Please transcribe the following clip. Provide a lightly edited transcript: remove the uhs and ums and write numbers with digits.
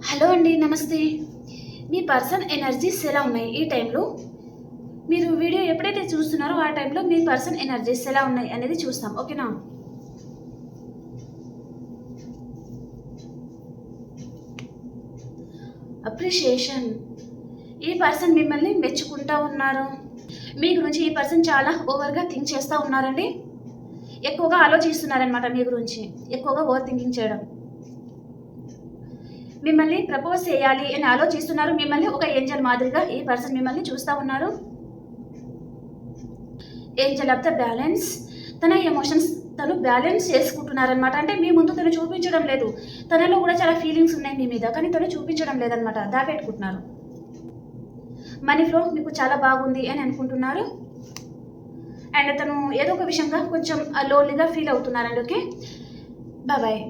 Hello అండి, నమస్తే. మీ person energies ఎలా ఉన్నాయి ఈ టైంలో? మీరు వీడియో ఎప్పుడైతే చూస్తున్నారో ఆ టైంలో మీ పర్సన్ ఎనర్జీస్ ఎలా ఉన్నాయి అనేది చూస్తాం, ఓకేనా? అప్రిషియేషన్. ఈ పర్సన్ మిమ్మల్ని మెచ్చుకుంటూ ఉన్నారు. మీ గురించి ఈ పర్సన్ చాలా ఓవర్గా థింక్ చేస్తూ ఉన్నారండి. ఎక్కువగా ఆలోచిస్తున్నారనమాట మీ గురించి, ఎక్కువగా ఓవర్ థింకింగ్ చేయడం. మిమ్మల్ని ప్రపోజ్ చేయాలి అని ఆలోచిస్తున్నారు. మిమ్మల్ని ఒక ఏంజల్ మాదిరిగా ఈ పర్సన్ మిమ్మల్ని చూస్తూ ఉన్నారు. Angel of the balance. తన ఎమోషన్స్ తను బ్యాలెన్స్ చేసుకుంటున్నారనమాట. అంటే మీ ముందు తను చూపించడం లేదు. తనలో కూడా చాలా ఫీలింగ్స్ ఉన్నాయి మీ మీద, కానీ తను చూపించడం లేదనమాట, దాపెట్టుకుంటున్నారు. మనీ ఫ్లో మీకు చాలా బాగుంది అని అనుకుంటున్నారు. అండ్ తను ఏదో ఒక విషయంగా కొంచెం లోన్లీగా ఫీల్ అవుతున్నారండి. Okay, bye.